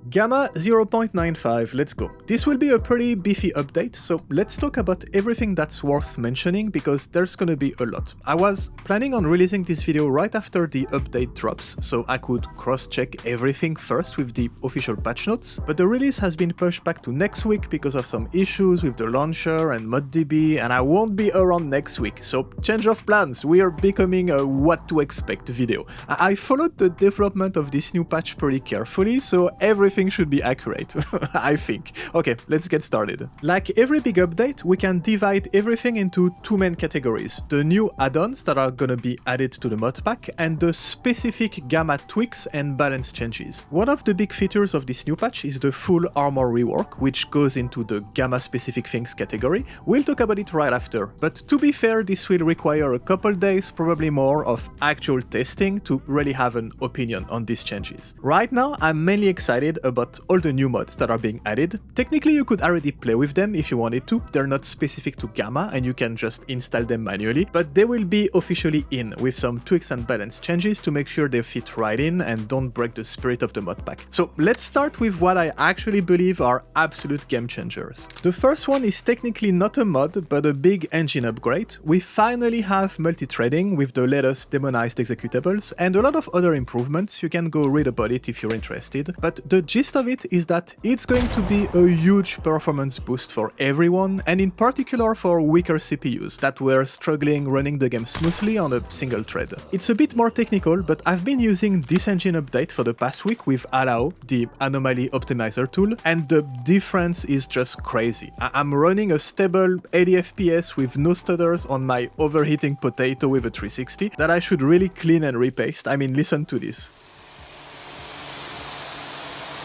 Gamma 0.95, let's go. This will be a pretty beefy update, so let's talk about everything that's worth mentioning because there's gonna be a lot. I was planning on releasing this video right after the update drops, so I could cross-check everything first with the official patch notes, but the release has been pushed back to next week because of some issues with the launcher and ModDB, and I won't be around next week, so change of plans, we are becoming a what to expect video. I followed the development of this new patch pretty carefully, so everything should be accurate, I think. Okay, let's get started. Like every big update, we can divide everything into two main categories. The new add-ons that are gonna be added to the mod pack, and the specific Gamma tweaks and balance changes. One of the big features of this new patch is the full armor rework, which goes into the Gamma specific things category. We'll talk about it right after, but to be fair, this will require a couple days, probably more, of actual testing to really have an opinion on these changes. Right now, I'm mainly excited about all the new mods that are being added. Technically, you could already play with them if you wanted to. They're not specific to Gamma and you can just install them manually, but they will be officially in with some tweaks and balance changes to make sure they fit right in and don't break the spirit of the mod pack. So let's start with what I actually believe are absolute game changers. The first one is technically not a mod, but a big engine upgrade. We finally have multi-threading with the latest demonized executables and a lot of other improvements. You can go read about it if you're interested, but the gist of it is that it's going to be a huge performance boost for everyone, and in particular for weaker CPUs that were struggling running the game smoothly on a single thread. It's a bit more technical, but I've been using this engine update for the past week with ALAO, the Anomaly optimizer tool, and the difference is just crazy. I'm running a stable 80 FPS with no stutters on my overheating potato with a 360 that I should really clean and repaste. I mean, listen to this.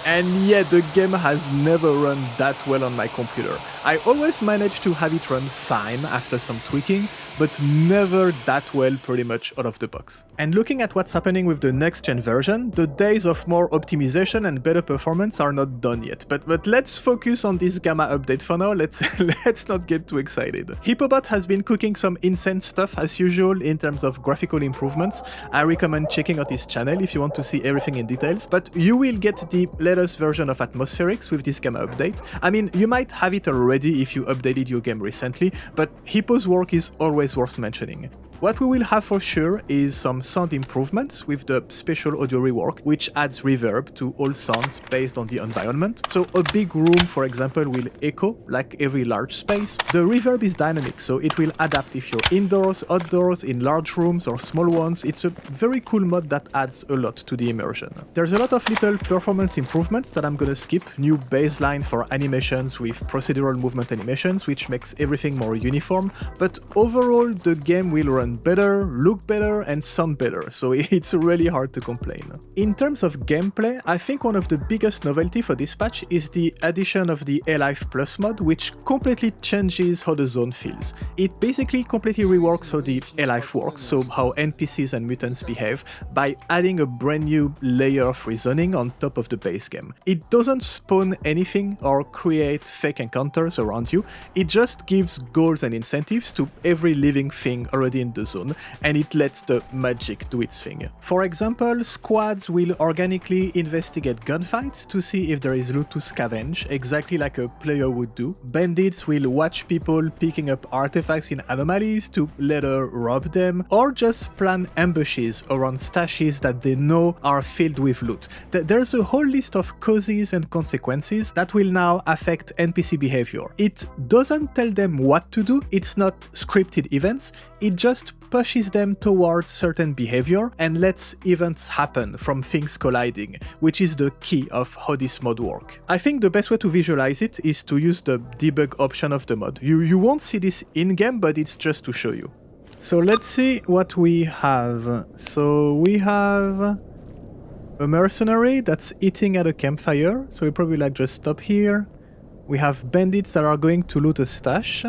And yet the game has never run that well on my computer. I always manage to have it run fine after some tweaking, but never that well pretty much out of the box. And looking at what's happening with the next gen version, the days of more optimization and better performance are not done yet. But let's focus on this Gamma update for now, let's not get too excited. Hippobot has been cooking some insane stuff as usual in terms of graphical improvements. I recommend checking out his channel if you want to see everything in details, but you will get the latest version of Atmospherics with this Gamma update. I mean, you might have it already if you updated your game recently, but Hippo's work is always worth mentioning. What we will have for sure is some sound improvements with the Spatial audio rework, which adds reverb to all sounds based on the environment. So a big room, for example, will echo like every large space. The reverb is dynamic, so it will adapt if you're indoors, outdoors, in large rooms or small ones. It's a very cool mod that adds a lot to the immersion. There's a lot of little performance improvements that I'm gonna skip. New baseline for animations with procedural movement animations, which makes everything more uniform. But overall, the game will run better, look better, and sound better, so it's really hard to complain. In terms of gameplay, I think one of the biggest novelty for this patch is the addition of the AlifePlus mod, which completely changes how the zone feels. It basically completely reworks how the Alife works, so how NPCs and mutants behave, by adding a brand new layer of reasoning on top of the base game. It doesn't spawn anything or create fake encounters around you, it just gives goals and incentives to every living thing already in the zone, and it lets the magic do its thing. For example, squads will organically investigate gunfights to see if there is loot to scavenge, exactly like a player would do. Bandits will watch people picking up artifacts in anomalies to later rob them, or just plan ambushes around stashes that they know are filled with loot. There's a whole list of causes and consequences that will now affect NPC behavior. It doesn't tell them what to do, it's not scripted events, it just pushes them towards certain behavior and lets events happen from things colliding, which is the key of how this mod works. I think the best way to visualize it is to use the debug option of the mod. You won't see this in-game, but it's just to show you. So let's see what we have. So we have a mercenary that's eating at a campfire, so we probably like just stop here. We have bandits that are going to loot a stash.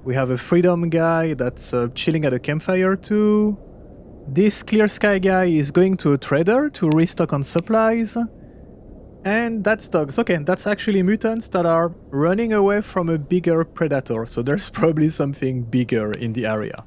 We have a freedom guy that's chilling at a campfire too. This clear sky guy is going to a trader to restock on supplies. And that's dogs. Okay, that's actually mutants that are running away from a bigger predator, so there's probably something bigger in the area.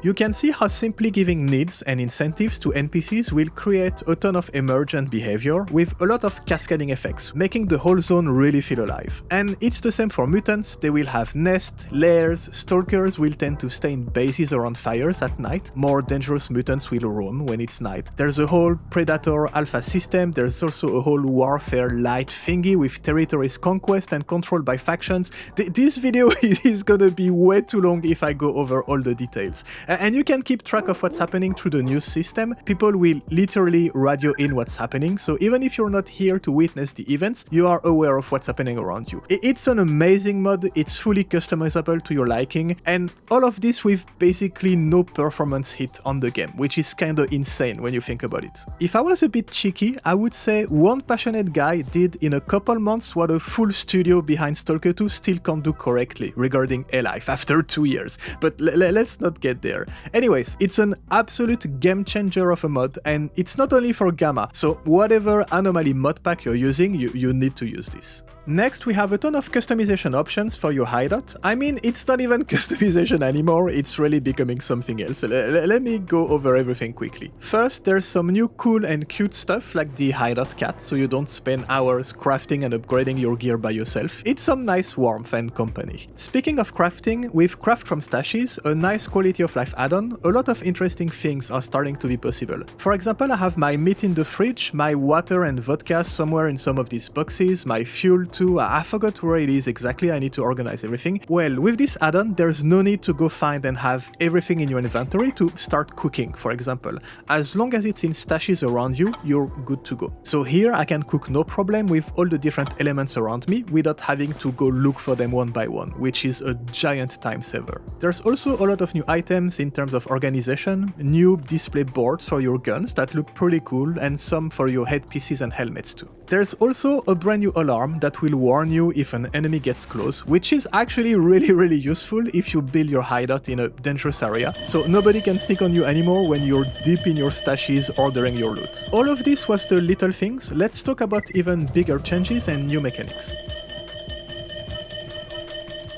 You can see how simply giving needs and incentives to NPCs will create a ton of emergent behavior with a lot of cascading effects, making the whole zone really feel alive. And it's the same for mutants. They will have nests, lairs, stalkers will tend to stay in bases around fires at night, more dangerous mutants will roam when it's night. There's a whole Predator Alpha system, there's also a whole Warfare Light thingy with territories conquest and controlled by factions. This video is gonna be way too long if I go over all the details. And you can keep track of what's happening through the news system. People will literally radio in what's happening, so even if you're not here to witness the events, you are aware of what's happening around you. It's an amazing mod, it's fully customizable to your liking, and all of this with basically no performance hit on the game, which is kinda insane when you think about it. If I was a bit cheeky, I would say one passionate guy did in a couple months what a full studio behind Stalker 2 still can't do correctly regarding A-Life after 2 years, but let's not get there. Anyways, it's an absolute game changer of a mod, and it's not only for Gamma, so whatever Anomaly mod pack you're using, you need to use this. Next, we have a ton of customization options for your hideout. I mean, it's not even customization anymore, it's really becoming something else. Let me go over everything quickly. First, there's some new cool and cute stuff like the Hideout Cat, so you don't spend hours crafting and upgrading your gear by yourself. It's some nice warmth and company. Speaking of crafting, with Craft from Stashes, a nice quality of life add-on, a lot of interesting things are starting to be possible. For example, I have my meat in the fridge, my water and vodka somewhere in some of these boxes, my fuel too. I forgot where it is exactly, I need to organize everything. Well, with this add-on, there's no need to go find and have everything in your inventory to start cooking, for example. As long as it's in stashes around you, you're good to go. So here I can cook no problem with all the different elements around me without having to go look for them one by one, which is a giant time saver. There's also a lot of new items in terms of organization, new display boards for your guns that look pretty cool, and some for your headpieces and helmets too. There's also a brand new alarm that will warn you if an enemy gets close, which is actually really useful if you build your hideout in a dangerous area, so nobody can sneak on you anymore when you're deep in your stashes ordering your loot. All of this was the little things, let's talk about even bigger changes and new mechanics.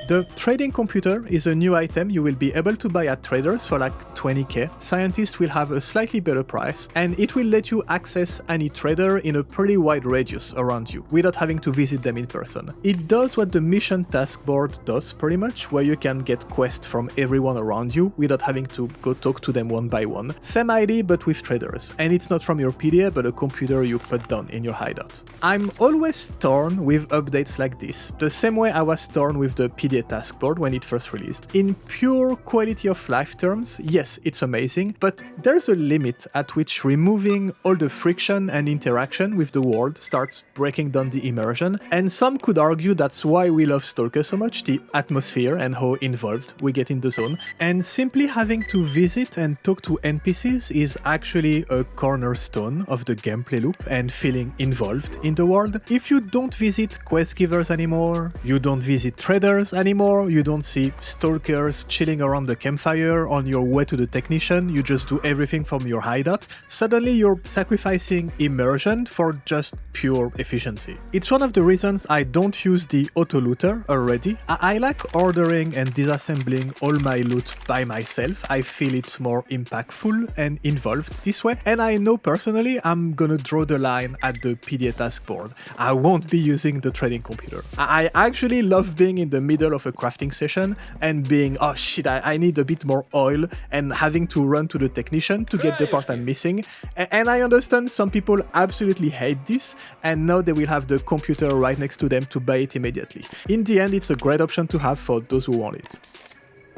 The trading computer is a new item you will be able to buy at traders for like 20k. Scientists will have a slightly better price, and it will let you access any trader in a pretty wide radius around you, without having to visit them in person. It does what the mission task board does pretty much, where you can get quests from everyone around you without having to go talk to them one by one. Same idea but with traders, and it's not from your PDA but a computer you put down in your hideout. I'm always torn with updates like this, the same way I was torn with the PDA task board when it first released. In pure quality of life terms, yes, it's amazing, but there's a limit at which removing all the friction and interaction with the world starts breaking down the immersion, and some could argue that's why we love Stalker so much, the atmosphere and how involved we get in the zone, and simply having to visit and talk to NPCs is actually a cornerstone of the gameplay loop and feeling involved in the world. If you don't visit quest givers anymore, you don't visit traders anymore, you don't see stalkers chilling around the campfire on your way to the technician, you just do everything from your hideout, suddenly you're sacrificing immersion for just pure efficiency. It's one of the reasons I don't use the auto-looter already. I like ordering and disassembling all my loot by myself. I feel it's more impactful and involved this way, and I know personally I'm gonna draw the line at the PDA task board. I won't be using the trading computer. I actually love being in the middle of a crafting session and being, oh shit, I need a bit more oil, and having to run to the technician to get the part I'm missing. And I understand some people absolutely hate this, and now they will have the computer right next to them to buy it immediately. In the end, it's a great option to have for those who want it.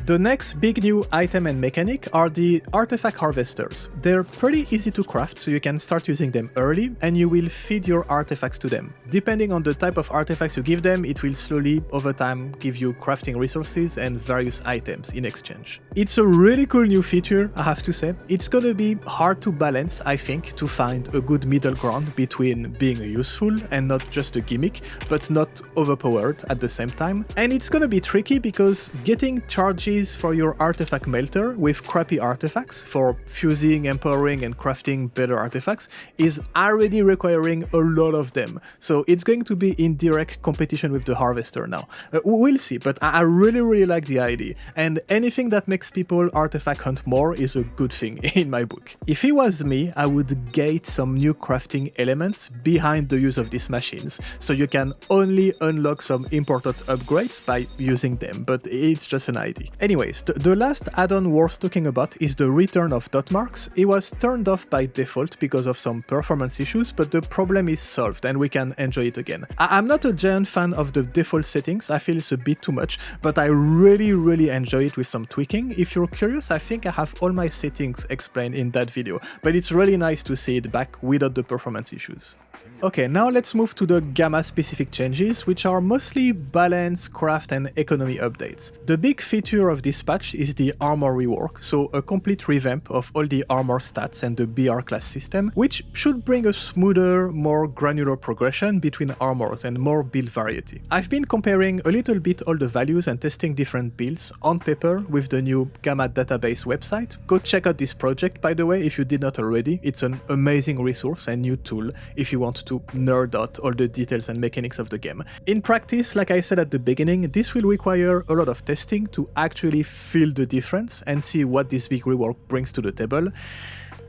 The next big new item and mechanic are the artifact harvesters. They're pretty easy to craft, so you can start using them early, and you will feed your artifacts to them. Depending on the type of artifacts you give them, it will slowly, over time, give you crafting resources and various items in exchange. It's a really cool new feature, I have to say. It's gonna be hard to balance, I think, to find a good middle ground between being useful and not just a gimmick, but not overpowered at the same time. And it's gonna be tricky because getting charges changes for your artifact melter with crappy artifacts for fusing, empowering, and crafting better artifacts is already requiring a lot of them. So it's going to be in direct competition with the harvester now. We'll see, but I really like the idea. And anything that makes people artifact hunt more is a good thing in my book. If it was me, I would gate some new crafting elements behind the use of these machines, so you can only unlock some important upgrades by using them, but it's just an idea. Anyways, the last add-on worth talking about is the return of Dotmarks. It was turned off by default because of some performance issues, but the problem is solved and we can enjoy it again. I'm not a giant fan of the default settings, I feel it's a bit too much, but I really enjoy it with some tweaking. If you're curious, I think I have all my settings explained in that video, but it's really nice to see it back without the performance issues. Okay, now let's move to the Gamma specific changes, which are mostly balance, craft and economy updates. The big feature of this patch is the armor rework, so a complete revamp of all the armor stats and the BR class system, which should bring a smoother, more granular progression between armors and more build variety. I've been comparing a little bit all the values and testing different builds on paper with the new Gamma database website. Go check out this project, by the way, if you did not already. It's an amazing resource and new tool if you want to nerd out all the details and mechanics of the game. In practice, like I said at the beginning, this will require a lot of testing to actually feel the difference and see what this big rework brings to the table.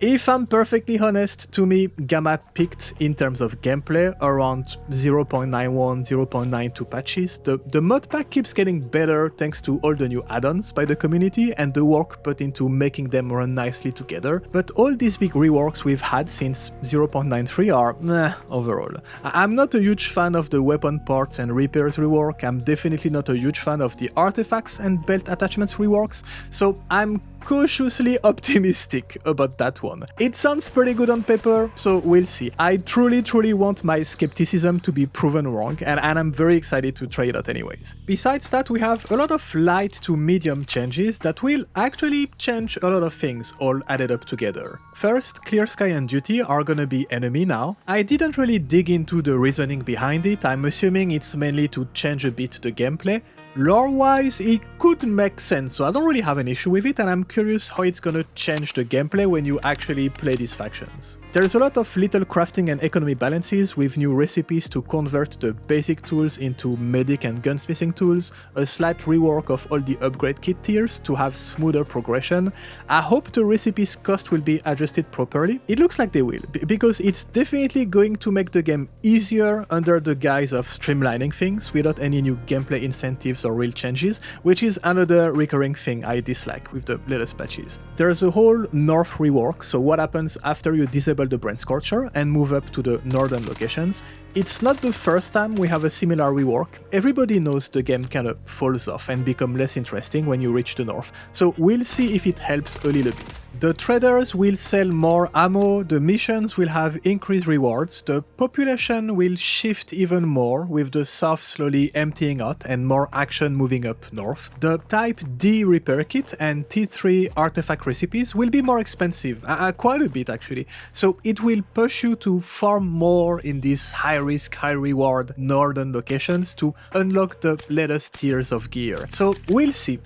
If I'm perfectly honest, to me, Gamma peaked in terms of gameplay around 0.91, 0.92 patches. The mod pack keeps getting better thanks to all the new add-ons by the community and the work put into making them run nicely together, but all these big reworks we've had since 0.93 are meh overall. I'm not a huge fan of the weapon parts and repairs rework, I'm definitely not a huge fan of the artifacts and belt attachments reworks, so I'm cautiously optimistic about that one. It sounds pretty good on paper, so we'll see. I truly want my skepticism to be proven wrong, and I'm very excited to try it out anyways. Besides that, we have a lot of light to medium changes that will actually change a lot of things all added up together. First, Clear Sky and Duty are gonna be enemy now. I didn't really dig into the reasoning behind it, I'm assuming it's mainly to change a bit the gameplay. Lore-wise, it could make sense, so I don't really have an issue with it, and I'm curious how it's gonna change the gameplay when you actually play these factions. There's a lot of little crafting and economy balances with new recipes to convert the basic tools into medic and gunsmithing tools, a slight rework of all the upgrade kit tiers to have smoother progression. I hope the recipes cost will be adjusted properly. It looks like they will, because it's definitely going to make the game easier under the guise of streamlining things without any new gameplay incentives or real changes, which is another recurring thing I dislike with the latest patches. There's a whole north rework, so what happens after you disable the Brain Scorcher and move up to the northern locations. It's not the first time we have a similar rework. Everybody knows the game kind of falls off and becomes less interesting when you reach the north, so we'll see if it helps a little bit. The traders will sell more ammo, the missions will have increased rewards, the population will shift even more with the south slowly emptying out and more action moving up north. The Type D repair kit and T3 artifact recipes will be more expensive, quite a bit actually, so it will push you to farm more in these high risk, high reward northern locations to unlock the latest tiers of gear. So we'll see,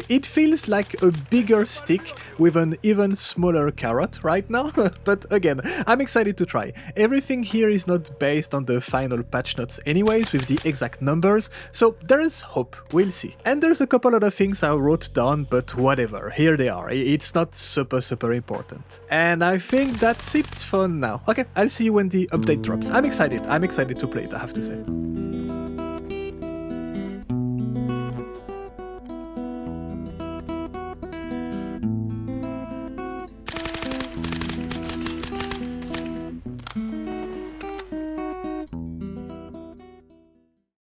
it feels like a bigger stick with an even smaller carrot right now, but again, I'm excited to try. Everything here is not based on the final patch notes anyways with the exact numbers, so there's hope, we'll see. And there's a couple other things I wrote down, but whatever, here they are, it's not super important. And I think that's it for now. Okay, I'll see you when the update drops. I'm excited to play it, I have to say.